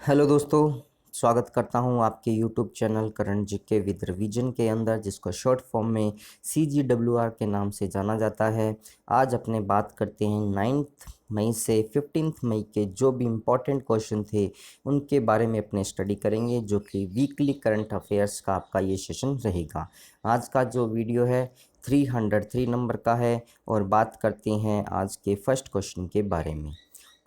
Hello दोस्तों, स्वागत करता हूं आपके YouTube channel Karan GK with revision के अंदर, जिसको शॉर्ट फॉर्म में CGWR के नाम से जाना जाता है। आज अपने बात करते हैं 9 मई से 15 मई के जो भी इम्पोर्टेंट क्वेश्चन थे उनके बारे में अपने स्टडी करेंगे, जो कि वीकली करंट अफेयर्स का आपका ये सेशन रहेगा। आज का जो वीडियो है 303 नंबर का है और बात करते हैं आज के फर्स्ट क्वेश्चन के बारे में।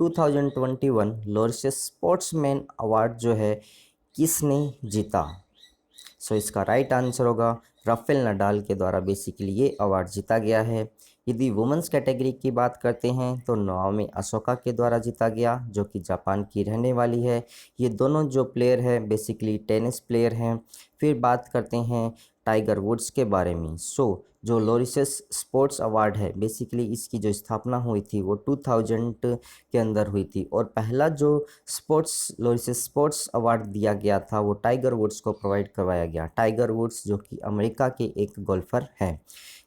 2021 लॉरिस स्पोर्ट्समैन अवार्ड जो है किसने जीता? इसका राइट आंसर होगा राफेल नडाल के द्वारा बेसिकली ये अवार्ड जीता गया है। यदि वुमेंस कैटेगरी की बात करते हैं तो नाओमी ओसाका के द्वारा जीता गया, जो कि जापान की रहने वाली है। ये दोनों जो प्लेयर हैं बेसिकली टेनिस प्लेयर हैं। फिर बात करते हैं टाइगर वुड्स के बारे में। जो लॉरिस स्पोर्ट्स अवार्ड है बेसिकली इसकी जो स्थापना हुई थी वो 2000 के अंदर हुई थी, और पहला जो लॉरिस स्पोर्ट्स अवार्ड दिया गया था वो टाइगर वुड्स को प्रोवाइड करवाया गया। टाइगर वुड्स जो कि अमेरिका के एक गोल्फर हैं,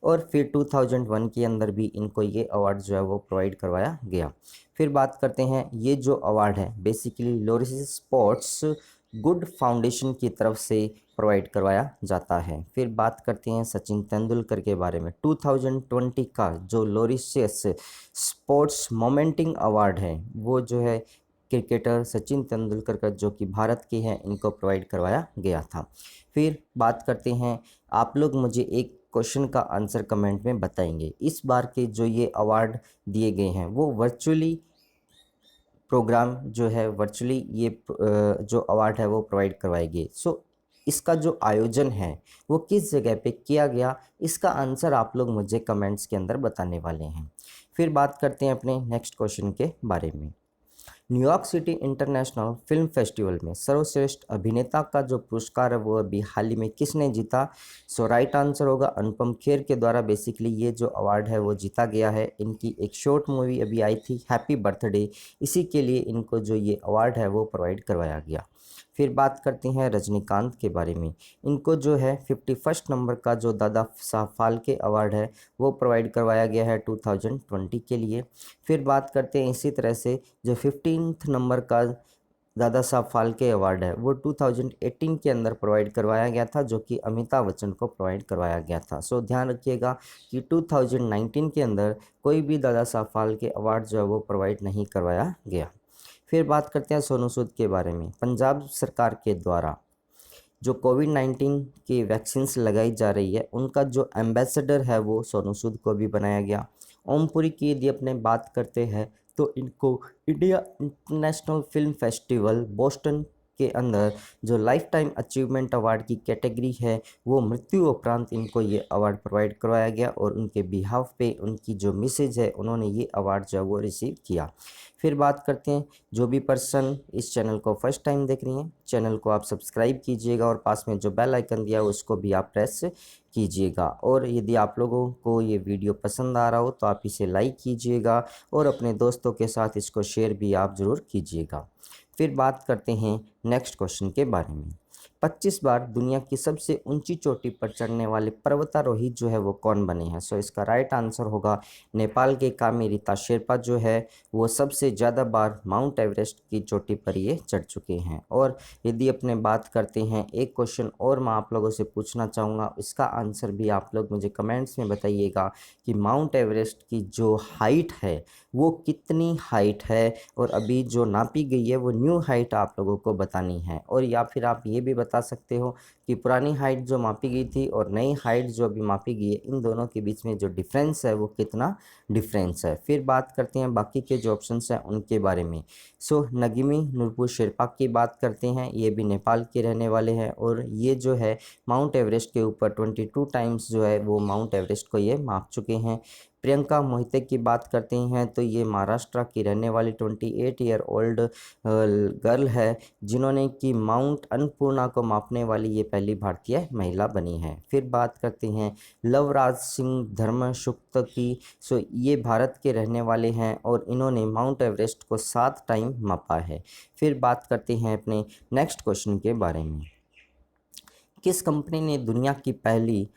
और फिर 2001 के अंदर भी इनको ये अवार्ड जो है वो प्रोवाइड करवाया गया। फिर बात करते हैं ये जो अवार्ड है basically Laureus sports good foundation की तरफ से प्रोवाइड करवाया जाता है। फिर बात करते हैं सचिन तेंदुलकर के बारे में। 2020 का जो लॉरिस स्पोर्ट्स मोमेंटिंग अवार्ड है वो जो है क्रिकेटर सचिन तेंदुलकर का, जो कि भारत के हैं, इनको प्रोवाइड करवाया गया था। फिर बात करते हैं, आप लोग मुझे एक क्वेश्चन का आंसर कमेंट में बताएंगे। इस बार के जो ये अवार्ड दिए गए हैं वो वर्चुअली प्रोग्राम जो है वर्चुअली ये जो अवार्ड है वो प्रोवाइड करवाएगी। इसका जो आयोजन है वो किस जगह पे किया गया, इसका आंसर आप लोग मुझे कमेंट्स के अंदर बताने वाले हैं। फिर बात करते हैं अपने नेक्स्ट क्वेश्चन के बारे में। New York city international film festival में सर्वश्रेष्ठ अभिनेता का जो पुरस्कार है वो अभी हाल ही में किसने जीता? राइट आंसर होगा अनुपम खेर के द्वारा बेसिकली ये जो अवार्ड है वो जीता गया है। इनकी एक शॉर्ट मूवी अभी आई थी हैप्पी बर्थडे, इसी के लिए इनको जो ये अवार्ड है वो प्रोवाइड करवाया गया। फिर बात करते हैं रजनीकांत के बारे में। इनको जो है 51st नंबर का जो दादा साहब फाल्के अवार्ड है वो प्रोवाइड करवाया गया है 2020 के लिए। फिर बात करते हैं इसी तरह से जो 15th नंबर का दादा साहब फाल्के अवार्ड है वो 2018 के अंदर प्रोवाइड करवाया गया था, जो कि अमिताभ बच्चन को प्रोवाइड करवाया गया था। ध्यान रखिएगा कि 2019 के अंदर कोई भी दादा साहब फाल्के अवार्ड जो है वो प्रोवाइड नहीं करवाया गया। फिर बात करते हैं सोनू सूद के बारे में। पंजाब सरकार के द्वारा जो कोविड-19 की वैक्सीन्स लगाई जा रही है उनका जो एम्बेसडर है वो सोनू सूद को भी बनाया गया। ओमपुरी की यदि अपने बात करते हैं तो इनको India international film festival Boston के अंदर जो लाइफ टाइम अचीवमेंट अवार्ड की कैटेगरी है वो मृत्यु उपरांत इनको ये अवार्ड प्रोवाइड करवाया गया, और उनके बिहाफ पे उनकी जो मिसेज है उन्होंने ये अवार्ड जो है वो रिसीव किया। फिर बात करते हैं, जो भी पर्सन इस चैनल को फर्स्ट टाइम देख रही हैं चैनल को आप सब्सक्राइब कीजिएगा और पास में जो बेल आइकन दिया है उसको भी आप प्रेस कीजिएगा। और यदि आप लोगों को ये वीडियो पसंद आ रहा हो तो आप इसे लाइक कीजिएगा और अपने दोस्तों के साथ इसको शेयर भी आप ज़रूर कीजिएगा। फिर बात करते हैं नेक्स्ट क्वेश्चन के बारे में। 25 बार दुनिया की सबसे ऊंची चोटी पर चढ़ने वाले पर्वतारोही जो है वो कौन बने हैं? इसका राइट आंसर होगा नेपाल के कामी रीता शेरपा जो है वो सबसे ज़्यादा बार माउंट एवरेस्ट की चोटी पर ये चढ़ चुके हैं। और यदि अपने बात करते हैं, एक क्वेश्चन और मैं आप लोगों से पूछना चाहूँगा, इसका आंसर भी आप लोग मुझे कमेंट्स में बताइएगा कि माउंट एवरेस्ट की जो हाइट है वो कितनी हाइट है, और अभी जो नापी गई है वो न्यू हाइट आप लोगों को बतानी है। और या फिर आप ये भी बता सकते हो कि पुरानी हाइट जो मापी गई थी और नई हाइट जो अभी मापी गई है इन दोनों के बीच में जो डिफरेंस है वो कितना डिफरेंस है। फिर बात करते हैं बाकी के जो ऑप्शंस हैं उनके बारे में। नगीमी नुरपु शेरपा की बात करते हैं, ये भी नेपाल के रहने वाले हैं, और ये जो है माउंट एवरेस्ट के ऊपर 22 टाइम्स जो है वो माउंट एवरेस्ट को ये माप चुके हैं। प्रियंका मोहिते की बात करते हैं तो ये महाराष्ट्र की रहने वाली 28 ईयर ओल्ड गर्ल है, जिन्होंने कि माउंट अन्नपूर्णा को मापने वाली ये पहली भारतीय महिला बनी है। फिर बात करते हैं लवराज सिंह धर्मशुक्त की। ये भारत के रहने वाले हैं और इन्होंने माउंट एवरेस्ट को 7 टाइम मापा है। फिर बात करते हैं अपने नेक्स्ट क्वेश्चन के बारे में। किस कंपनी ने दुनिया की पहली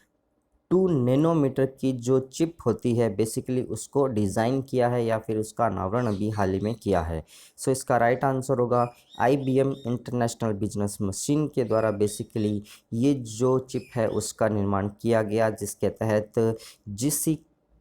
2 नैनोमीटर की जो चिप होती है बेसिकली उसको डिज़ाइन किया है या फिर उसका अनावरण अभी हाल ही में किया है। सो इसका राइट आंसर होगा IBM इंटरनेशनल बिजनेस मशीन के द्वारा बेसिकली ये जो चिप है उसका निर्माण किया गया, जिसके तहत जिस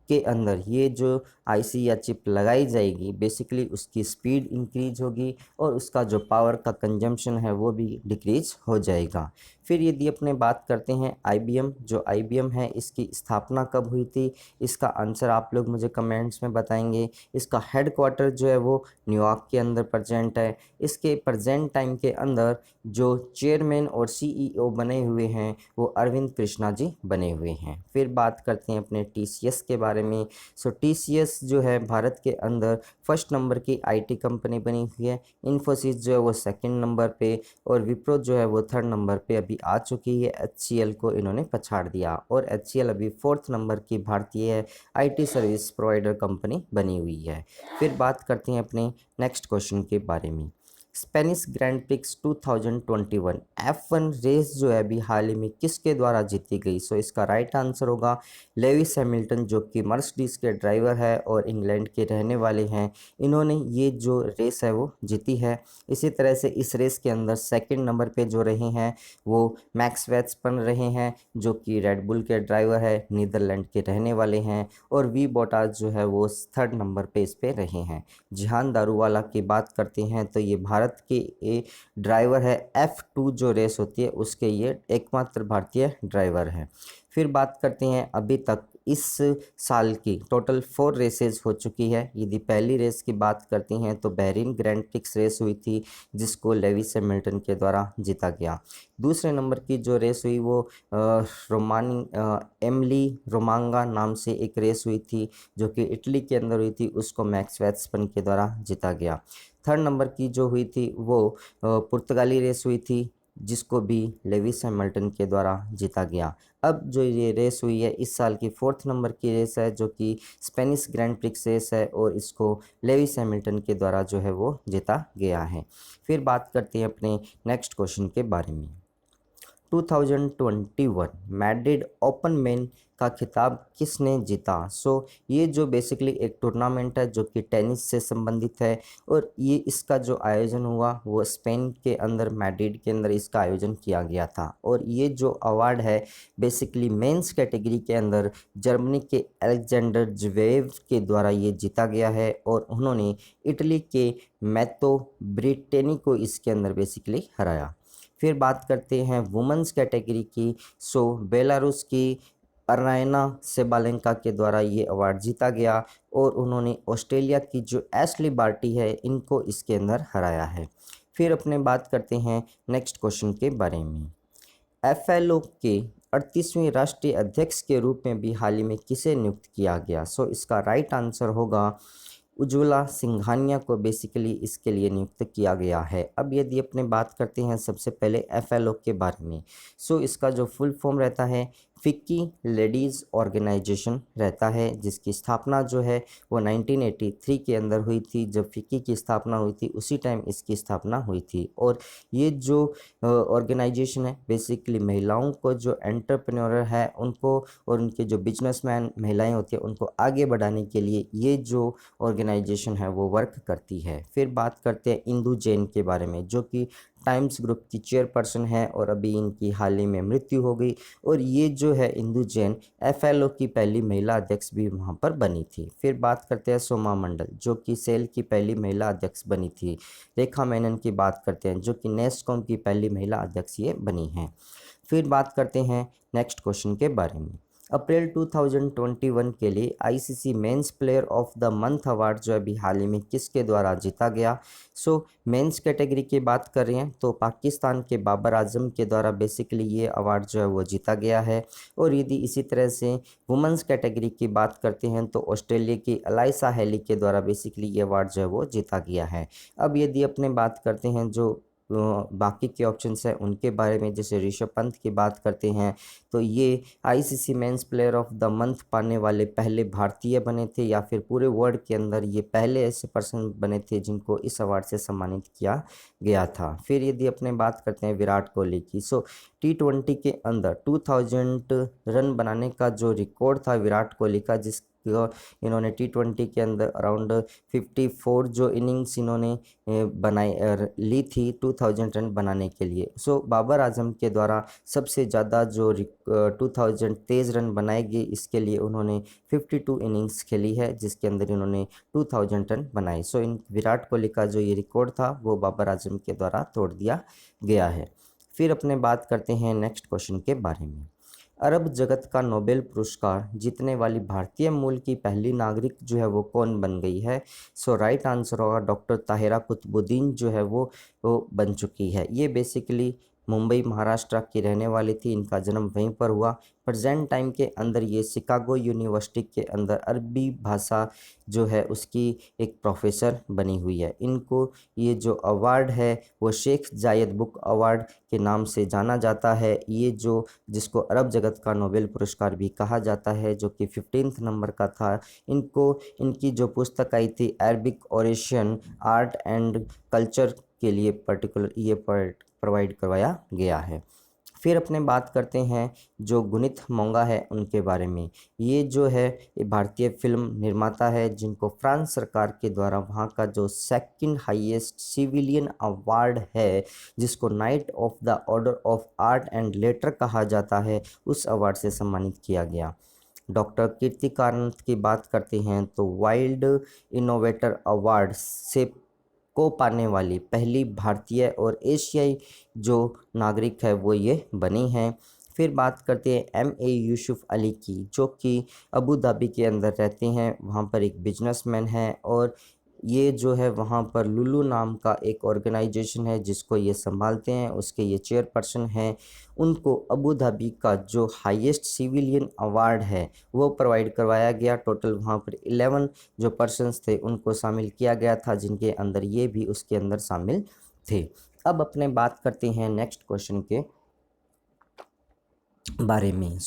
के अंदर ये जो आईसी या चिप लगाई जाएगी बेसिकली उसकी स्पीड इंक्रीज होगी और उसका जो पावर का कंजम्पशन है वो भी डिक्रीज हो जाएगा। फिर यदि अपने बात करते हैं IBM, जो IBM है इसकी स्थापना कब हुई थी, इसका आंसर आप लोग मुझे कमेंट्स में बताएंगे। इसका हेडक्वार्टर जो है वो न्यूयॉर्क के अंदर प्रेजेंट है। इसके प्रेजेंट टाइम के अंदर जो चेयरमैन और CEO बने हुए हैं वो अरविंद कृष्णा जी बने हुए हैं। फिर बात करते हैं अपने TCS के बारे में। सो TCS जो है भारत के अंदर फर्स्ट नंबर की IT कंपनी बनी हुई है। इन्फोसिस जो है वो सेकंड नंबर पे और विप्रो जो है वो थर्ड नंबर पे अभी आ चुकी है। HCL को इन्होंने पछाड़ दिया और HCL अभी फोर्थ नंबर की भारतीय IT सर्विस प्रोवाइडर कंपनी बनी हुई है। फिर बात करते हैं अपने नेक्स्ट क्वेश्चन के बारे में। Spanish grand prix 2021 F1 race जो है अभी हाल ही में किसके द्वारा जीती गई। सो इसका राइट आंसर होगा लेविस हैमिल्टन, जो कि मर्सिडीज के ड्राइवर है और इंग्लैंड के रहने वाले हैं। इन्होंने ये जो रेस है वो जीती है। इसी तरह से इस रेस के अंदर सेकंड नंबर पे जो रहे हैं वो मैक्स वेस्टर्पन रहे हैं, जो कि रेडबुल के ड्राइवर है, नीदरलैंड के रहने वाले हैं। और वी बोटास जो है वो थर्ड नंबर पे इस पे रहे हैं। जिहान दारूवाला की बात करते हैं तो ये भारत के ड्राइवर है। F2 जो रेस होती है उसके ये एकमात्र भारतीय ड्राइवर हैं। फिर बात करते हैं अभी तक इस साल की टोटल 4 रेसेस हो चुकी है। यदि पहली रेस की बात करती हैं तो बहरीन ग्रैंड प्रिक्स रेस हुई थी जिसको लेविस हैमिल्टन के द्वारा जीता गया। दूसरे नंबर की जो रेस हुई वो एमली रोमांगा नाम से एक रेस हुई थी जो कि इटली के अंदर हुई थी, उसको मैक्स वेस्टर्पन के द्वारा जीता गया। थर्ड नंबर की जो हुई थी वो पुर्तगाली रेस हुई थी जिसको भी लेविस हैमिल्टन के द्वारा जीता गया। अब जो ये रेस हुई है इस साल की फोर्थ नंबर की रेस है जो कि स्पेनिश ग्रैंड प्रिक्स रेस है और इसको लेविस हैमिल्टन के द्वारा जो है वो जीता गया है। फिर बात करते हैं अपने नेक्स्ट क्वेश्चन के बारे में। 2021 मैड्रिड ओपन मैन का खिताब किसने जीता। सो ये जो बेसिकली एक टूर्नामेंट है जो कि टेनिस से संबंधित है और ये इसका जो आयोजन हुआ वो स्पेन के अंदर मैड्रिड के अंदर इसका आयोजन किया गया था। और ये जो अवार्ड है बेसिकली मेंस कैटेगरी के अंदर जर्मनी के अलेक्जेंडर ज्वेरेव के द्वारा ये जीता गया है और उन्होंने इटली के मैतो ब्रिटेनी को इसके अंदर बेसिकली हराया। फिर बात करते हैं वुमेंस कैटेगरी की। सो बेलारूस की अरायना सेबालेंका के द्वारा ये अवार्ड जीता गया और उन्होंने ऑस्ट्रेलिया की जो एशली बार्टी है इनको इसके अंदर हराया है। फिर अपने बात करते हैं नेक्स्ट क्वेश्चन के बारे में। FLO के 38वें राष्ट्रीय अध्यक्ष के रूप में भी हाल ही में किसे नियुक्त किया गया। सो इसका राइट आंसर होगा उज्ज्वला सिंघानिया को बेसिकली इसके लिए नियुक्त किया गया है। अब यदि अपने बात करते हैं सबसे पहले FLO के बारे में। सो इसका जो फुल फॉर्म रहता है फिक्की लेडीज़ ऑर्गेनाइजेशन रहता है, जिसकी स्थापना जो है वो 1983 के अंदर हुई थी। जब फिक्की की स्थापना हुई थी उसी टाइम इसकी स्थापना हुई थी। और ये जो ऑर्गेनाइजेशन है बेसिकली महिलाओं को जो एंटरप्रेन्योर है उनको और उनके जो बिजनेसमैन महिलाएं होती हैं उनको आगे बढ़ाने के लिए ये जो ऑर्गेनाइजेशन है वो वर्क करती है। फिर बात करते हैं इंदु जैन के बारे में जो कि टाइम्स ग्रुप की चेयरपर्सन है और अभी इनकी हाल ही में मृत्यु हो गई। और ये जो है इंदु जैन FLO की पहली महिला अध्यक्ष भी वहाँ पर बनी थी। फिर बात करते हैं सोमा मंडल जो कि सेल की पहली महिला अध्यक्ष बनी थी। रेखा मेनन की बात करते हैं जो कि नेस्कॉम की पहली महिला अध्यक्ष ये बनी हैं। फिर बात करते हैं नेक्स्ट क्वेश्चन के बारे में। अप्रैल 2021 के लिए ICC men's player of the month award जो अभी हाल ही में किसके द्वारा जीता गया। सो मेंस कैटेगरी की बात कर रहे हैं तो पाकिस्तान के बाबर आजम के द्वारा बेसिकली ये अवार्ड जो है वो जीता गया है। और यदि इसी तरह से वुमेंस कैटेगरी की बात करते हैं तो ऑस्ट्रेलिया की अलाइसा हेली के द्वारा बेसिकली ये अवार्ड जो है वो जीता गया है। अब यदि अपने बात करते हैं जो बाकी के ऑप्शंस हैं उनके बारे में, जैसे ऋषभ पंत की बात करते हैं तो ये ICC men's player of the month पाने वाले पहले भारतीय बने थे, या फिर पूरे वर्ल्ड के अंदर ये पहले ऐसे पर्सन बने थे जिनको इस अवार्ड से सम्मानित किया गया था। फिर यदि अपने बात करते हैं विराट कोहली की, सो T20 के अंदर 2000 रन बनाने का जो रिकॉर्ड था विराट कोहली का, जिसको इन्होंने T20 के अंदर अराउंड 54 जो इनिंग्स इन्होंने ली थी 2000 रन बनाने के लिए। सो बाबर आजम के द्वारा सबसे ज़्यादा जो 2000 तेज़ रन बनाए गए, इसके लिए उन्होंने 52 इनिंग्स खेली है जिसके अंदर इन्होंने 2000 रन बनाए। सो इन विराट कोहली का जो ये रिकॉर्ड था वो बाबर आजम के द्वारा तोड़ दिया गया है। फिर अपने बात करते हैं नेक्स्ट क्वेश्चन के बारे में। अरब जगत का नोबेल पुरस्कार जीतने वाली भारतीय मूल की पहली नागरिक जो है वो कौन बन गई है? सो राइट आंसर होगा डॉक्टर ताहिरा कुतुबुद्दीन जो है वो बन चुकी है। ये बेसिकली मुंबई महाराष्ट्र की रहने वाली थी, इनका जन्म वहीं पर हुआ। प्रेजेंट टाइम के अंदर ये शिकागो यूनिवर्सिटी के अंदर अरबी भाषा जो है उसकी एक प्रोफेसर बनी हुई है। इनको ये जो अवार्ड है वो शेख जायद बुक अवार्ड के नाम से जाना जाता है। ये जो जिसको अरब जगत का नोबेल पुरस्कार भी कहा जाता है, जो कि 15 नंबर का था। इनको इनकी जो पुस्तक आई थी Arabic oration art and culture के लिए पर्टिकुलर ये प्रोवाइड करवाया गया है। फिर अपने बात करते हैं जो गुनीत मोंगा है उनके बारे में। ये जो है ये भारतीय फिल्म निर्माता है जिनको फ्रांस सरकार के द्वारा वहाँ का जो सेकंड हाईएस्ट सिविलियन अवार्ड है, जिसको night of the order of art and later कहा जाता है, उस अवार्ड से सम्मानित किया गया। डॉक्टर कीर्ति कांत की बात करते हैं तो वाइल्ड इनोवेटर अवार्ड से को पाने वाली पहली भारतीय और एशियाई जो नागरिक है वो ये बनी हैं। फिर बात करते हैं M.A. यूसुफ अली की, जो कि अबू धाबी के अंदर रहते हैं, वहाँ पर एक बिजनेसमैन है और ये जो है वहाँ पर लुलु नाम का एक ऑर्गेनाइजेशन है जिसको ये संभालते हैं, उसके ये चेयरपर्सन हैं। उनको अबू धाबी का जो हाईएस्ट सिविलियन अवार्ड है वो प्रोवाइड करवाया गया। टोटल वहाँ पर 11 जो पर्सन्स थे उनको शामिल किया गया था, जिनके अंदर ये भी उसके अंदर शामिल थे। अब अपने बात करते हैं नेक्स्ट क्वेश्चन के बारे में।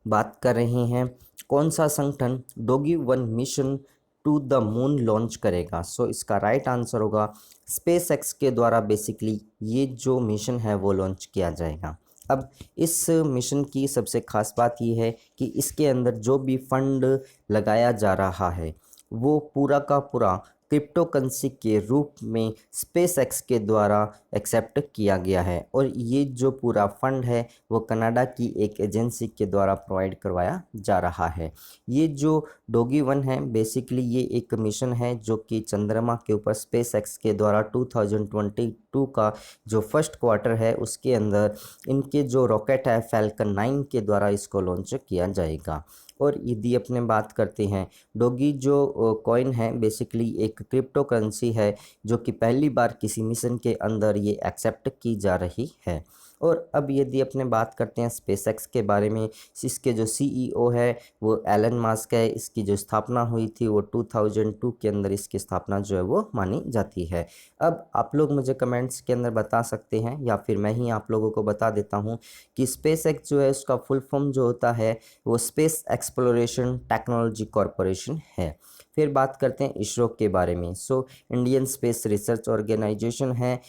बात कर रहे हैं कौन सा संगठन Doge 1 mission to the moon launch करेगा? इसका राइट आंसर होगा स्पेस एक्स के द्वारा बेसिकली ये जो मिशन है वो लॉन्च किया जाएगा। अब इस मिशन की सबसे खास बात ये है कि इसके अंदर जो भी फंड लगाया जा रहा है वो पूरा का पूरा क्रिप्टो करेंसी के रूप में स्पेस एक्स के द्वारा एक्सेप्ट किया गया है, और ये जो पूरा फंड है वो कनाडा की एक एजेंसी के द्वारा प्रोवाइड करवाया जा रहा है। ये जो डोगी 1 है बेसिकली ये एक मिशन है जो कि चंद्रमा के ऊपर स्पेस एक्स के द्वारा 2022 का जो फर्स्ट क्वार्टर है उसके अंदर इनके जो रॉकेट है फैल्कन 9 के द्वारा इसको लॉन्च किया जाएगा। और यदि अपने बात करते हैं डोगी जो कॉइन है बेसिकली एक क्रिप्टो करेंसी है जो कि पहली बार किसी मिशन के अंदर ये एक्सेप्ट की जा रही है। और अब यदि अपने बात करते हैं स्पेसएक्स के बारे में, इसके जो सीईओ है वो एलन मास्क है। इसकी जो स्थापना हुई थी वो 2002 के अंदर इसकी स्थापना जो है वो मानी जाती है। अब आप लोग मुझे कमेंट्स के अंदर बता सकते हैं या फिर मैं ही आप लोगों को बता देता हूँ कि स्पेसएक्स जो है उसका फुल फॉर्म जो होता है वो स्पेस एक्सप्लोरेशन टेक्नोलॉजी कॉरपोरेशन है। फिर बात करते हैं इसरो के बारे में। इंडियन स्पेस रिसर्च ऑर्गेनाइजेशन है,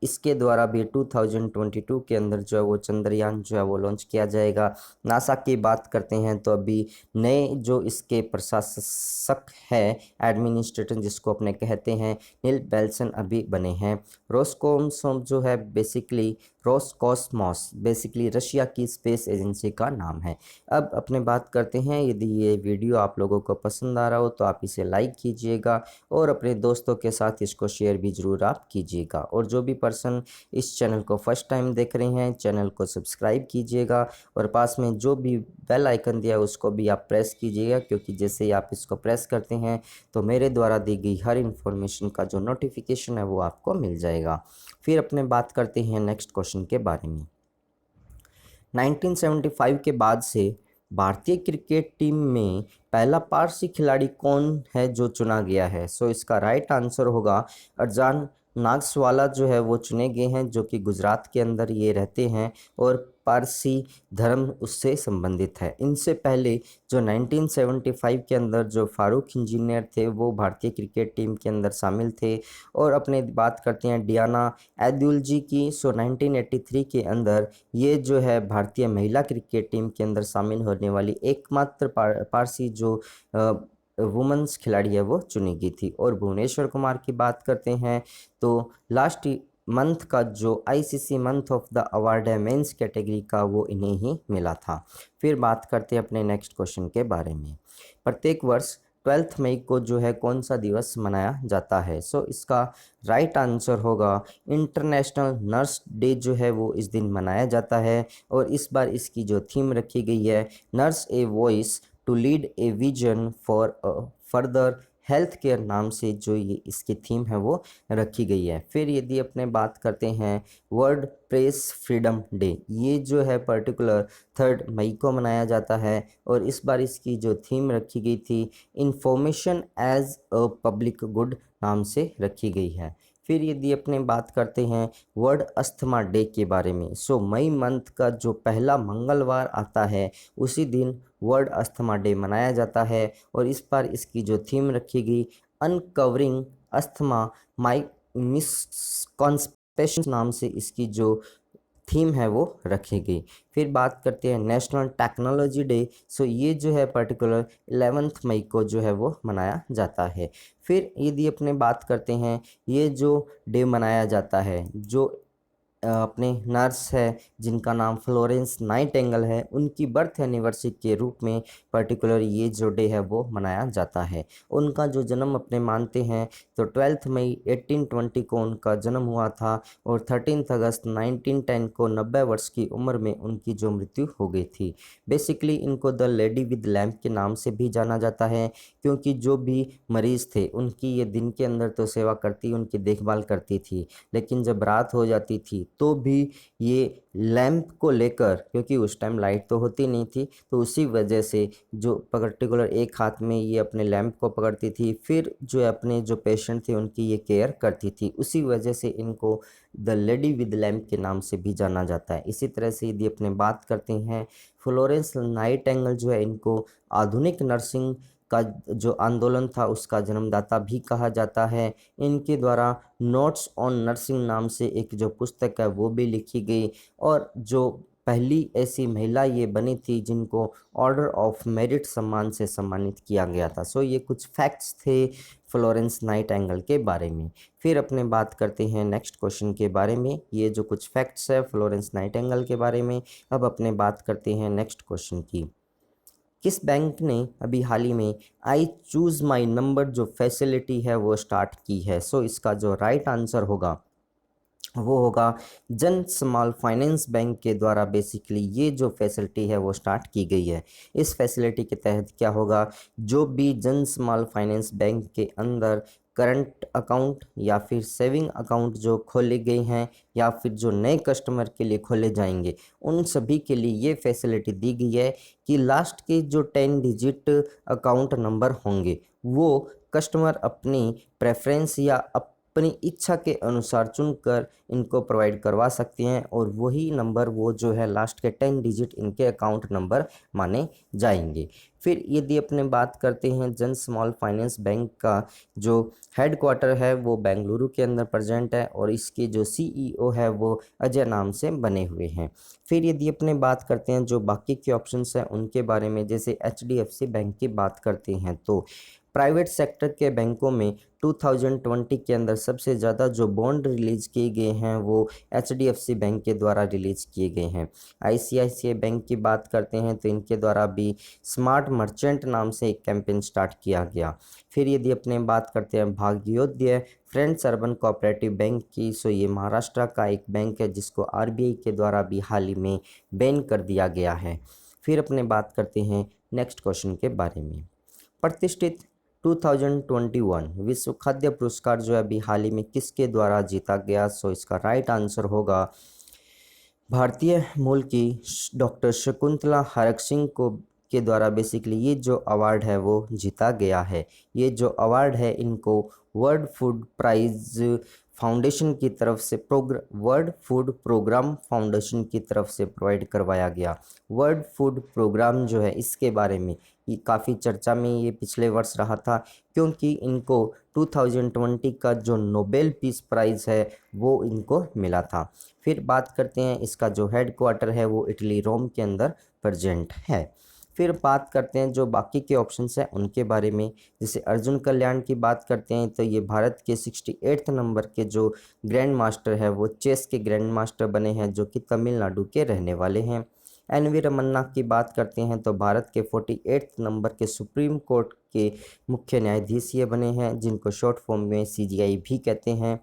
इसके द्वारा भी 2022 के अंदर जो है वो चंद्रयान जो है वो लॉन्च किया जाएगा। नासा की बात करते हैं तो अभी नए जो इसके प्रशासक है एडमिनिस्ट्रेटर जिसको अपने कहते हैं नील बेल्सन अभी बने हैं। रोसकोसमोस जो है बेसिकली रोसकोसमोस बेसिकली रशिया की स्पेस एजेंसी का नाम है। अब अपने बात करते हैं, यदि ये वीडियो आप लोगों को पसंद आ रहा हो तो आप इसे लाइक कीजिएगा और अपने दोस्तों के साथ इसको शेयर भी ज़रूर आप कीजिएगा। और जो भी पर्सन इस चैनल को फर्स्ट टाइम देख रहे हैं चैनल को सब्सक्राइब कीजिएगा और पास में जो भी बेल आइकन दिया है उसको भी आप प्रेस कीजिएगा, क्योंकि जैसे ही आप इसको प्रेस करते हैं तो मेरे द्वारा दी गई हर इन्फॉर्मेशन का जो नोटिफिकेशन है वो आपको मिल जाएगा। फिर अपने बात करते हैं नेक्स्ट क्वेश्चन के बारे में। 1975 के बाद से भारतीय क्रिकेट टीम में पहला पारसी खिलाड़ी कौन है जो चुना गया है? इसका राइट आंसर होगा अरजान नागसवाला जो है वो चुने गए हैं, जो कि गुजरात के अंदर ये रहते हैं और पारसी धर्म उससे संबंधित है। इनसे पहले जो 1975 के अंदर जो फारूक इंजीनियर थे वो भारतीय क्रिकेट टीम के अंदर शामिल थे। और अपने बात करते हैं डियाना एदुल जी की, सो 1983 के अंदर ये जो है भारतीय महिला क्रिकेट टीम के अंदर शामिल होने वाली एकमात्र पारसी जो वुमेन्स खिलाड़ी है वो चुनी गई थी। और भुवनेश्वर कुमार की बात करते हैं तो लास्ट मंथ का जो ICC month of the award है मेंस कैटेगरी का वो इन्हें ही मिला था। फिर बात करते हैं अपने नेक्स्ट क्वेश्चन के बारे में। प्रत्येक वर्ष 12 मई को जो है कौन सा दिवस मनाया जाता है? सो इसका राइट आंसर होगा इंटरनेशनल नर्स डे जो है वो इस दिन मनाया जाता है। और इस बार इसकी जो थीम रखी गई है nurse a voice to lead a vision for further health care नाम से जो ये इसकी थीम है वो रखी गई है। फिर यदि अपने बात करते हैं वर्ल्ड प्रेस फ्रीडम डे, ये जो है पर्टिकुलर 3 मई को मनाया जाता है। और इस बार इसकी जो थीम रखी गई थी information as a public good नाम से रखी गई है। फिर यदि अपने बात करते हैं वर्ल्ड अस्थमा डे के बारे में, सो मई मंथ का जो पहला मंगलवार आता है उसी दिन वर्ल्ड अस्थमा डे मनाया जाता है। और इस बार इसकी जो थीम रखी गई अनकवरिंग अस्थमा माई मिसकॉन्सेप्शन नाम से इसकी जो थीम है वो रखी गई। फिर बात करते हैं नेशनल टेक्नोलॉजी डे, सो ये जो है पर्टिकुलर 11 मई को जो है वो मनाया जाता है। फिर यदि अपने बात करते हैं ये जो डे मनाया जाता है जो अपने नर्स है जिनका नाम फ्लोरेंस नाइटिंगेल है, उनकी बर्थ एनिवर्सरी के रूप में पर्टिकुलर ये जो डे है वो मनाया जाता है। उनका जो जन्म अपने मानते हैं तो 12 मई 1820 को उनका जन्म हुआ था और 13 अगस्त 1910 को 90 वर्ष की उम्र में उनकी जो मृत्यु हो गई थी। बेसिकली इनको द लेडी विद लैम्प के नाम से भी जाना जाता है, क्योंकि जो भी मरीज़ थे उनकी ये दिन के अंदर तो सेवा करती, उनकी देखभाल करती थी, लेकिन जब रात हो जाती थी तो भी ये लैंप को लेकर, क्योंकि उस टाइम लाइट तो होती नहीं थी, तो उसी वजह से जो पर्टिकुलर एक हाथ में ये अपने लैंप को पकड़ती थी, फिर जो अपने जो पेशेंट थे उनकी ये केयर करती थी। उसी वजह से इनको द लेडी विद लैंप के नाम से भी जाना जाता है। इसी तरह से यदि अपने बात करते हैं फ्लोरेंस नाइटिंगेल जो है इनको आधुनिक नर्सिंग का जो आंदोलन था उसका जन्मदाता भी कहा जाता है। इनके द्वारा नोट्स ऑन नर्सिंग नाम से एक जो पुस्तक है वो भी लिखी गई और जो पहली ऐसी महिला ये बनी थी जिनको ऑर्डर ऑफ मेरिट सम्मान से सम्मानित किया गया था। सो ये कुछ फैक्ट्स थे फ्लोरेंस नाइटिंगेल के बारे में। फिर अपने बात करते हैं नेक्स्ट क्वेश्चन के बारे में। ये जो कुछ फैक्ट्स है फ्लोरेंस नाइटिंगेल के बारे में। अब अपने बात करते हैं नेक्स्ट क्वेश्चन की। किस बैंक ने अभी हाल ही में आई चूज़ माई नंबर जो फैसिलिटी है वो स्टार्ट की है? सो इसका जो राइट आंसर होगा वो होगा जन स्मॉल फाइनेंस बैंक के द्वारा बेसिकली ये जो फैसिलिटी है वो स्टार्ट की गई है। इस फैसिलिटी के तहत क्या होगा, जो भी जन स्मॉल फाइनेंस बैंक के अंदर करंट अकाउंट या फिर सेविंग अकाउंट जो खोले गए हैं या फिर जो नए कस्टमर के लिए खोले जाएंगे, उन सभी के लिए ये फैसिलिटी दी गई है कि लास्ट के जो 10 डिजिट अकाउंट नंबर होंगे वो कस्टमर अपनी प्रेफरेंस या अपनी इच्छा के अनुसार चुनकर इनको प्रोवाइड करवा सकते हैं और वही नंबर वो जो है लास्ट के 10 डिजिट इनके अकाउंट नंबर माने जाएंगे। फिर यदि अपने बात करते हैं जन स्मॉल फाइनेंस बैंक का जो हेडक्वार्टर है वो बेंगलुरु के अंदर प्रेजेंट है और इसके जो सीईओ है वो अजय नाम से बने हुए हैं। फिर यदि अपने बात करते हैं जो बाकी के ऑप्शंस हैं उनके बारे में, जैसे एचडीएफसी बैंक की बात करते हैं तो प्राइवेट सेक्टर के बैंकों में 2020 के अंदर सबसे ज़्यादा जो बॉन्ड रिलीज़ किए गए हैं वो एचडीएफसी बैंक के द्वारा रिलीज़ किए गए हैं। आईसीआईसीआई बैंक की बात करते हैं तो इनके द्वारा भी स्मार्ट मर्चेंट नाम से एक कैंपेन स्टार्ट किया गया। फिर यदि अपने बात करते हैं भाग्योदय फ्रेंड्स अर्बन कोऑपरेटिव बैंक की, सो ये महाराष्ट्र का एक बैंक है जिसको आरबीआई के द्वारा भी हाल ही में बैन कर दिया गया है। फिर अपने बात करते हैं नेक्स्ट क्वेश्चन के बारे में। प्रतिष्ठित 2021 विश्व खाद्य पुरस्कार जो है अभी हाल ही में किसके द्वारा जीता गया? सो इसका राइट आंसर होगा भारतीय मूल की डॉक्टर शकुंतला हरक सिंह को के द्वारा बेसिकली ये जो अवार्ड है वो जीता गया है। ये जो अवार्ड है इनको वर्ल्ड फूड प्राइज फाउंडेशन की तरफ से वर्ल्ड फूड प्रोग्राम फाउंडेशन की तरफ से प्रोवाइड करवाया गया। वर्ल्ड फूड प्रोग्राम जो है इसके बारे में ये काफ़ी चर्चा में ये पिछले वर्ष रहा था, क्योंकि इनको 2020 का जो नोबेल पीस प्राइज़ है वो इनको मिला था। फिर बात करते हैं इसका जो हेड क्वार्टर है वो इटली रोम के अंदर प्रेजेंट है। फिर बात करते हैं जो बाकी के ऑप्शंस हैं उनके बारे में। जैसे अर्जुन कल्याण की बात करते हैं तो ये भारत के 68 नंबर के जो ग्रैंड मास्टर है वो चेस के ग्रैंड मास्टर बने हैं, जो कि तमिलनाडु के रहने वाले हैं। एन वी रमन्ना की बात करते हैं तो भारत के 48 नंबर के सुप्रीम कोर्ट के मुख्य न्यायाधीश ये बने हैं, जिनको शॉर्ट फॉर्म में CJI भी कहते हैं।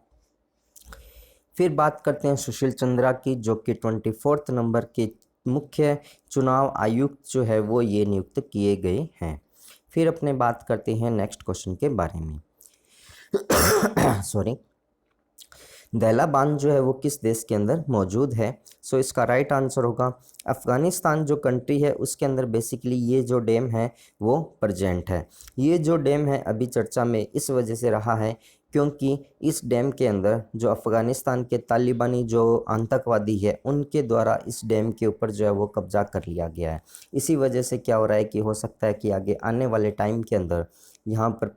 फिर बात करते हैं सुशील चंद्रा की, जो कि 24 नंबर के मुख्य चुनाव आयुक्त जो है वो ये नियुक्त किए गए हैं। फिर अपने बात करते हैं नेक्स्ट क्वेश्चन के बारे में। सॉरी, दैला बांध जो है वो किस देश के अंदर मौजूद है? सो इसका राइट आंसर होगा अफ़गानिस्तान जो कंट्री है उसके अंदर बेसिकली ये जो डैम है वो प्रेजेंट है। ये जो डैम है अभी चर्चा में इस वजह से रहा है क्योंकि इस डैम के अंदर जो अफ़गानिस्तान के तालिबानी जो आतंकवादी है उनके द्वारा इस डैम के ऊपर जो है वो कब्जा कर लिया गया है। इसी वजह से क्या हो रहा है कि हो सकता है कि आगे आने वाले टाइम के अंदर यहाँ पर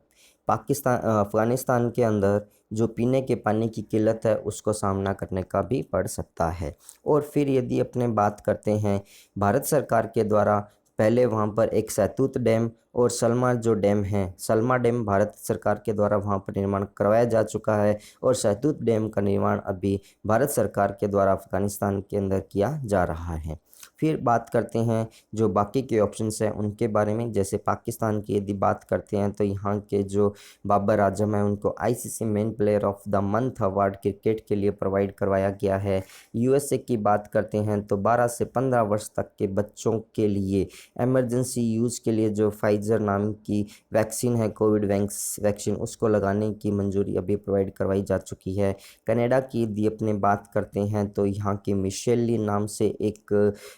अफ़गानिस्तान के अंदर जो पीने के पानी की किल्लत है उसको सामना करने का भी पड़ सकता है। और फिर यदि अपने बात करते हैं भारत सरकार के द्वारा पहले वहाँ पर एक सैतूत डैम और सलमा जो डैम है, सलमा डैम भारत सरकार के द्वारा वहाँ पर निर्माण करवाया जा चुका है और सैतूत डैम का निर्माण अभी भारत सरकार के द्वारा अफ़गानिस्तान के अंदर किया जा रहा है। फिर बात करते हैं जो बाकी के ऑप्शंस हैं उनके बारे में। जैसे पाकिस्तान की यदि बात करते हैं तो यहाँ के जो बाबर आजम है उनको ICC man player of the month award cricket के लिए प्रोवाइड करवाया गया है। USA की बात करते हैं तो 12 से 15 वर्ष तक के बच्चों के लिए एमरजेंसी यूज़ के लिए जो फाइजर नाम की वैक्सीन है कोविड वैक्सीन उसको लगाने की मंजूरी अभी प्रोवाइड करवाई जा चुकी है। कनाडा की यदि अपने बात करते हैं तो यहाँ की मिशेल ली नाम से एक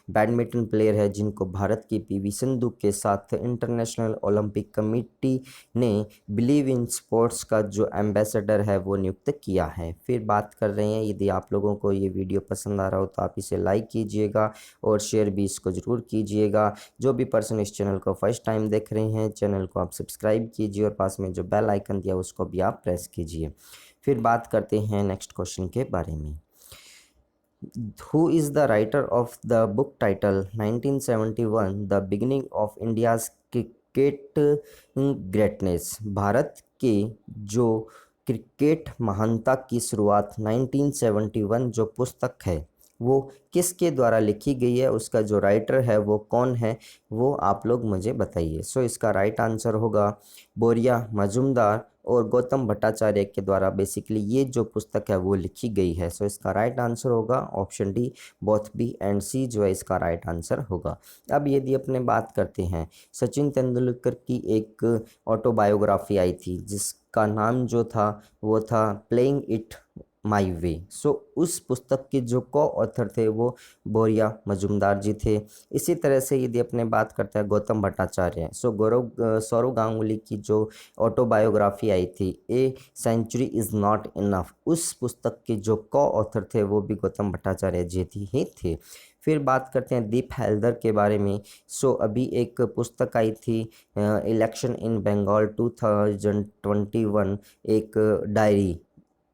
बैडमिंटन प्लेयर है जिनको भारत की PV सिंधु के साथ इंटरनेशनल ओलंपिक कमेटी ने बिलीव इन स्पोर्ट्स का जो एम्बेसडर है वो नियुक्त किया है। फिर बात कर रहे हैं यदि आप लोगों को ये वीडियो पसंद आ रहा हो तो आप इसे लाइक कीजिएगा और शेयर भी इसको ज़रूर कीजिएगा। जो भी पर्सन इस चैनल को फर्स्ट टाइम देख रहे हैं चैनल को आप सब्सक्राइब कीजिए और पास में जो बेल आइकन दिया उसको भी आप प्रेस कीजिए। फिर बात करते हैं नेक्स्ट क्वेश्चन के बारे में। Who is the writer of the book title 1971 The Beginning of India's Cricket Greatness? Bharat के जो क्रिकेट महानता की शुरुआत 1971 जो पुस्तक है वो किसके द्वारा लिखी गई है, उसका जो राइटर है वो कौन है वो आप लोग मुझे बताइए। सो इसका राइट आंसर होगा बोरिया मजुमदार और गौतम भट्टाचार्य के द्वारा बेसिकली ये जो पुस्तक है वो लिखी गई है। सो इसका राइट आंसर होगा option D, both B and C जो है इसका राइट आंसर होगा। अब यदि अपने बात करते हैं सचिन तेंदुलकर की एक ऑटोबायोग्राफी आई थी जिसका नाम जो था वो था प्लेइंग इट माई वे। सो उस पुस्तक के जो को ऑथर थे वो बोरिया मजुमदार जी थे। इसी तरह से यदि अपने बात करते हैं गौतम भट्टाचार्य, सो सौरव गांगुली की जो ऑटोबायोग्राफी आई थी a century is not enough, उस पुस्तक के जो को ऑथर थे वो भी गौतम भट्टाचार्य जी ही थे। फिर बात करते हैं दीप हैल्दर के बारे में। सो अभी एक पुस्तक आई थी इलेक्शन इन बंगाल 2021, एक डायरी।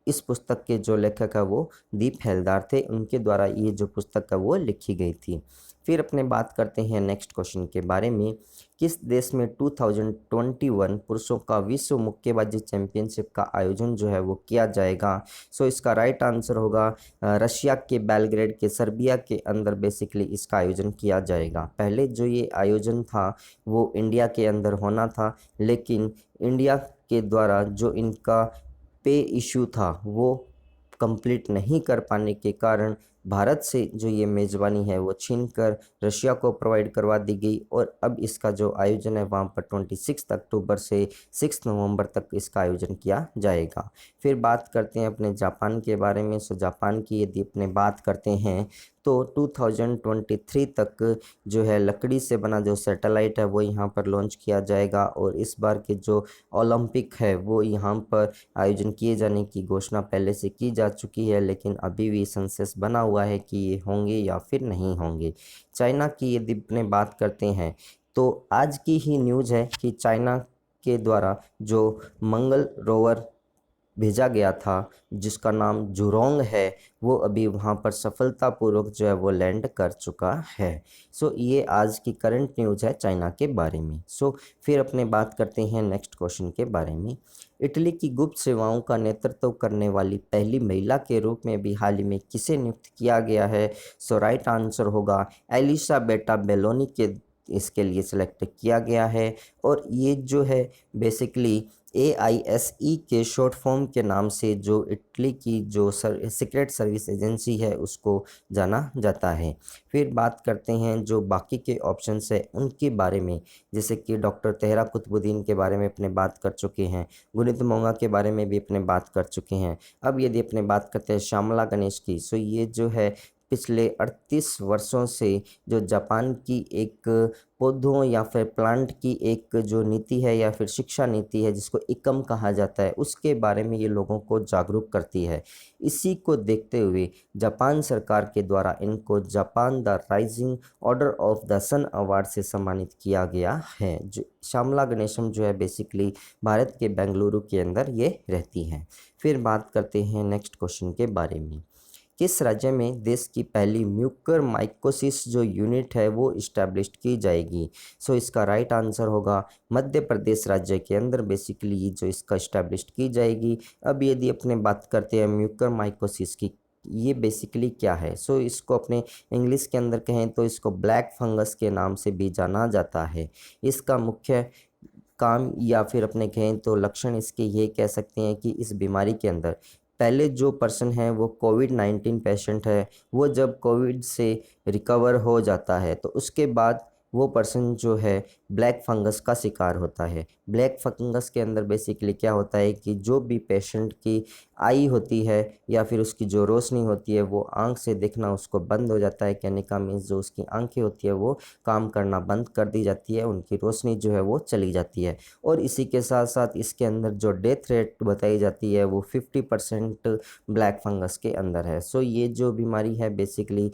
इस पुस्तक के जो लेखक है वो दीप हैल्दार थे, उनके द्वारा ये जो पुस्तक है वो लिखी गई थी। फिर अपने बात करते हैं नेक्स्ट क्वेश्चन के बारे में। किस देश में 2021 पुरुषों का विश्व मुक्केबाजी चैंपियनशिप का आयोजन जो है वो किया जाएगा? सो इसका राइट आंसर होगा रशिया के बेलग्रेड के सर्बिया के अंदर बेसिकली इसका आयोजन किया जाएगा। पहले जो ये आयोजन था वो इंडिया के अंदर होना था, लेकिन इंडिया के द्वारा जो इनका पे इशू था वो कंप्लीट नहीं कर पाने के कारण भारत से जो ये मेज़बानी है वो छीन कर रशिया को प्रोवाइड करवा दी गई और अब इसका जो आयोजन है वहाँ पर 26 अक्टूबर से 6 नवंबर तक इसका आयोजन किया जाएगा। फिर बात करते हैं अपने जापान के बारे में। सो जापान की यदि अपने बात करते हैं तो 2023 तक जो है लकड़ी से बना जो सैटेलाइट है वो यहाँ पर लॉन्च किया जाएगा और इस बार के जो ओलंपिक है वो यहाँ पर आयोजन किए जाने की घोषणा पहले से की जा चुकी है, लेकिन अभी भी संशय बना हुआ है कि ये होंगे या फिर नहीं होंगे। चाइना की यदि अपने बात करते हैं तो आज की ही न्यूज़ है कि चाइना के द्वारा जो मंगल रोवर भेजा गया था जिसका नाम जुरोंग है वो अभी वहाँ पर सफलतापूर्वक जो है वो लैंड कर चुका है। सो ये आज की करंट न्यूज़ है चाइना के बारे में। सो फिर अपने बात करते हैं नेक्स्ट क्वेश्चन के बारे में। इटली की गुप्त सेवाओं का नेतृत्व करने वाली पहली महिला के रूप में भी हाल ही में किसे नियुक्त किया गया है? सो राइट आंसर होगा एलिसाबेटा बेलोनी के इसके लिए सिलेक्ट किया गया है। और ये जो है बेसिकली AISE के शॉर्ट फॉर्म के नाम से जो इटली की जो सीक्रेट सर्विस एजेंसी है उसको जाना जाता है। फिर बात करते हैं जो बाकी के ऑप्शंस है उनके बारे में, जैसे कि डॉक्टर तेहरा कुतुबुद्दीन के बारे में अपने बात कर चुके हैं, गुणित मोंगा के बारे में भी अपने बात कर चुके हैं। अब यदि अपने बात करते हैं श्यामला गणेश की, सो ये जो है पिछले 38 वर्षों से जो जापान की एक पौधों या फिर प्लांट की एक जो नीति है या फिर शिक्षा नीति है जिसको इकम कहा जाता है उसके बारे में ये लोगों को जागरूक करती है। इसी को देखते हुए जापान सरकार के द्वारा इनको Japan the rising order of the sun award से सम्मानित किया गया है। जो श्यामला गणेशम जो है बेसिकली भारत के बेंगलुरु के अंदर ये रहती हैं। फिर बात करते हैं नेक्स्ट क्वेश्चन के बारे में। किस राज्य में देश की पहली म्यूकर माइकोसिस जो यूनिट है वो इस्टेब्लिश की जाएगी? सो इसका राइट आंसर होगा मध्य प्रदेश राज्य के अंदर बेसिकली जो इसका इस्टेब्लिश की जाएगी। अब यदि अपने बात करते हैं म्यूकर माइकोसिस की, ये बेसिकली क्या है? सो इसको अपने इंग्लिश के अंदर कहें तो इसको ब्लैक फंगस के नाम से भी जाना जाता है। इसका मुख्य काम या फिर अपने कहें तो लक्षण इसके ये कह सकते हैं कि इस बीमारी के अंदर पहले जो पर्सन है वो कोविड-19 पेशेंट है, वो जब कोविड से रिकवर हो जाता है तो उसके बाद वो पर्सन जो है ब्लैक फंगस का शिकार होता है। ब्लैक फंगस के अंदर बेसिकली क्या होता है कि जो भी पेशेंट की आई होती है या फिर उसकी जो रोशनी होती है वो आँख से दिखना उसको बंद हो जाता है। कहने का मीन्स जो उसकी आँखें होती है वो काम करना बंद कर दी जाती है, उनकी रोशनी जो है वो चली जाती है। और इसी के साथ साथ इसके अंदर जो डेथ रेट बताई जाती है वो 50% ब्लैक फंगस के अंदर है। सो ये जो बीमारी है बेसिकली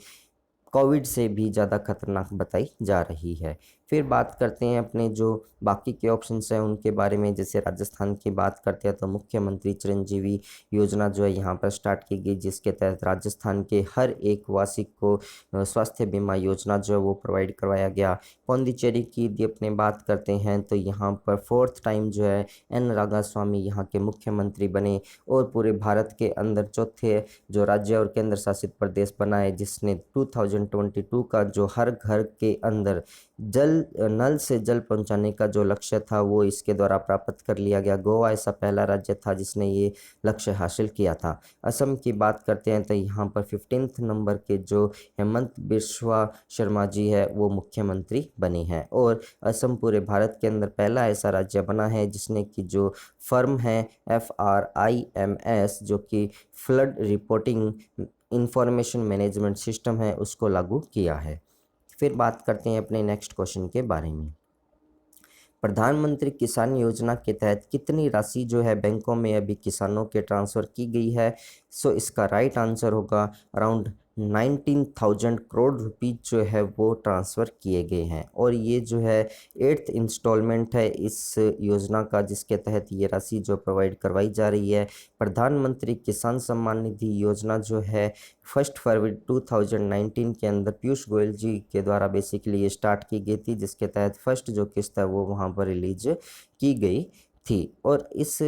कोविड से भी ज़्यादा खतरनाक बताई जा रही है। फिर बात करते हैं अपने जो बाकी के ऑप्शंस हैं उनके बारे में। जैसे राजस्थान की बात करते हैं तो मुख्यमंत्री चिरंजीवी योजना जो है यहाँ पर स्टार्ट की गई, जिसके तहत राजस्थान के हर एक वासी को स्वास्थ्य बीमा योजना जो है वो प्रोवाइड करवाया गया। पौंडीचेरी की यदि अपने बात करते हैं तो यहाँ पर 4th टाइम जो है एन रागास्वामी यहाँ के मुख्यमंत्री बने और पूरे भारत के अंदर चौथे जो राज्य और केंद्र शासित प्रदेश बना है जिसने 2022 का जो हर घर के अंदर नल से जल पहुंचाने का जो लक्ष्य था वो इसके द्वारा प्राप्त कर लिया गया। गोवा ऐसा पहला राज्य था जिसने ये लक्ष्य हासिल किया था। असम की बात करते हैं तो यहाँ पर 15th नंबर के जो हेमंत बिस्वा शर्मा जी है वो मुख्यमंत्री बने हैं। और असम पूरे भारत के अंदर पहला ऐसा राज्य बना है जिसने की जो फर्म है FRIMS जो कि flood reporting information management system है उसको लागू किया है। फिर बात करते हैं अपने नेक्स्ट क्वेश्चन के बारे में। प्रधानमंत्री किसान योजना के तहत कितनी राशि जो है बैंकों में अभी किसानों के ट्रांसफ़र की गई है? सो इसका राइट आंसर होगा अराउंड 19,000 करोड़ रुपीज़ जो है वो ट्रांसफ़र किए गए हैं। और ये जो है 8th इंस्टॉलमेंट है इस योजना का, जिसके तहत ये राशि जो प्रोवाइड करवाई जा रही है। प्रधानमंत्री किसान सम्मान निधि योजना जो है 1 फरवरी 2019 के अंदर पीयूष गोयल जी के द्वारा बेसिकली ये स्टार्ट की गई थी, जिसके तहत फर्स्ट जो किस्त है वो वहाँ पर रिलीज की गई थी। और इस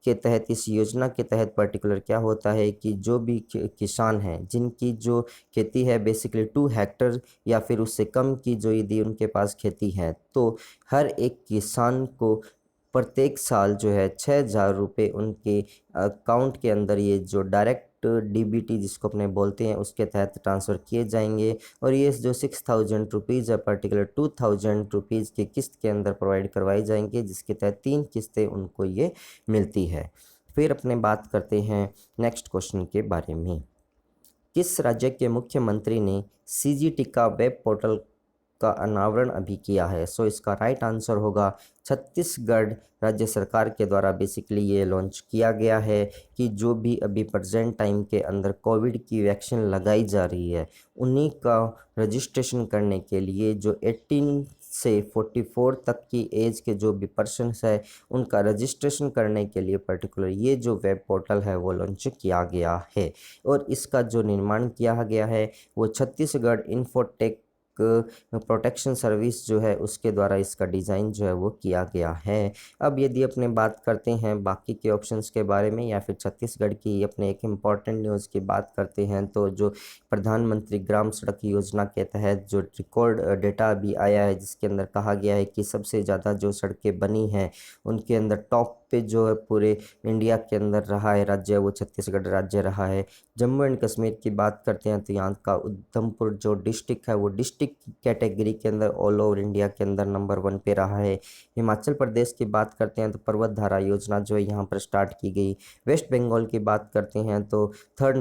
के तहत इस योजना के तहत पर्टिकुलर क्या होता है कि जो भी किसान हैं जिनकी जो खेती है बेसिकली 2 हेक्टर या फिर उससे कम की जो यदि उनके पास खेती है तो हर एक किसान को प्रत्येक साल जो है 6,000 रुपये उनके अकाउंट के अंदर ये जो डायरेक्ट डीबीटी जिसको अपने बोलते हैं उसके तहत ट्रांसफ़र किए जाएंगे। और ये जो 6,000 रुपीज़ है पर्टिकुलर 2,000 रुपीज़ की किस्त के अंदर प्रोवाइड करवाई जाएंगे, जिसके तहत 3 किस्तें उनको ये मिलती है। फिर अपने बात करते हैं नेक्स्ट क्वेश्चन के बारे में। किस राज्य के मुख्यमंत्री ने सीजीटी का वेब पोर्टल का अनावरण अभी किया है? सो इसका राइट आंसर होगा छत्तीसगढ़ राज्य सरकार के द्वारा बेसिकली ये लॉन्च किया गया है कि जो भी अभी प्रेजेंट टाइम के अंदर कोविड की वैक्सीन लगाई जा रही है उन्हीं का रजिस्ट्रेशन करने के लिए जो 18 से 44 तक की एज के जो भी पर्सन्स है उनका रजिस्ट्रेशन करने के लिए पर्टिकुलर ये जो वेब पोर्टल है वो लॉन्च किया गया है। और इसका जो निर्माण किया गया है वो छत्तीसगढ़ इन्फोटेक प्रोटेक्शन सर्विस जो है उसके द्वारा इसका डिज़ाइन जो है वो किया गया है। अब यदि अपने बात करते हैं बाकी के ऑप्शंस के बारे में या फिर छत्तीसगढ़ की अपने एक इम्पॉर्टेंट न्यूज़ की बात करते हैं तो जो प्रधानमंत्री ग्राम सड़क योजना के तहत जो रिकॉर्ड डेटा अभी आया है जिसके अंदर कहा गया है कि सबसे ज़्यादा जो सड़कें बनी हैं उनके अंदर टॉप पे जो है पूरे इंडिया के अंदर रहा है राज्य वो छत्तीसगढ़ राज्य रहा है। जम्मू एंड कश्मीर की बात करते हैं तो यहाँ का उधमपुर जो डिस्ट्रिक्ट है वो डिस्ट्रिक्ट कैटेगरी के अंदर ऑल ओवर इंडिया के अंदर नंबर 1 पे रहा है। हिमाचल प्रदेश की बात करते हैं तो पर्वत धारा योजना जो है यहाँ पर स्टार्ट की गई। वेस्ट बंगाल की बात करते हैं तो थर्ड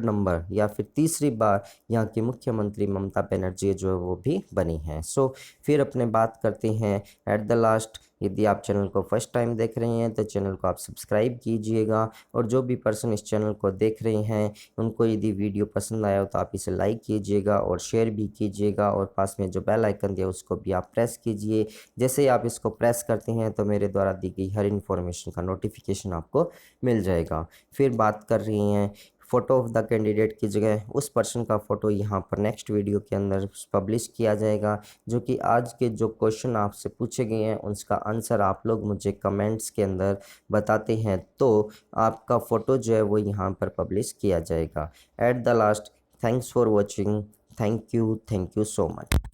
नंबर या फिर तीसरी बार यहाँ की मुख्यमंत्री ममता बनर्जी जो है वो भी बनी हैं। सो फिर अपने बात करते हैं एट द लास्ट, यदि आप चैनल को फर्स्ट टाइम देख रहे हैं तो चैनल को आप सब्सक्राइब कीजिएगा। और जो भी पर्सन इस चैनल को देख रहे हैं उनको यदि वीडियो पसंद आया हो तो आप इसे लाइक कीजिएगा और शेयर भी कीजिएगा और पास में जो बेल आइकन दिया उसको भी आप प्रेस कीजिए। जैसे ही आप इसको प्रेस करते हैं तो मेरे द्वारा दी गई हर इन्फॉर्मेशन का नोटिफिकेशन आपको मिल जाएगा। फिर बात कर रही हैं फ़ोटो ऑफ द कैंडिडेट की जगह उस पर्सन का फ़ोटो यहाँ पर नेक्स्ट वीडियो के अंदर पब्लिश किया जाएगा, जो कि आज के जो क्वेश्चन आपसे पूछे गए हैं उसका आंसर आप लोग मुझे कमेंट्स के अंदर बताते हैं तो आपका फ़ोटो जो है वो यहाँ पर पब्लिश किया जाएगा। At the last, thanks for watching, thank you so much.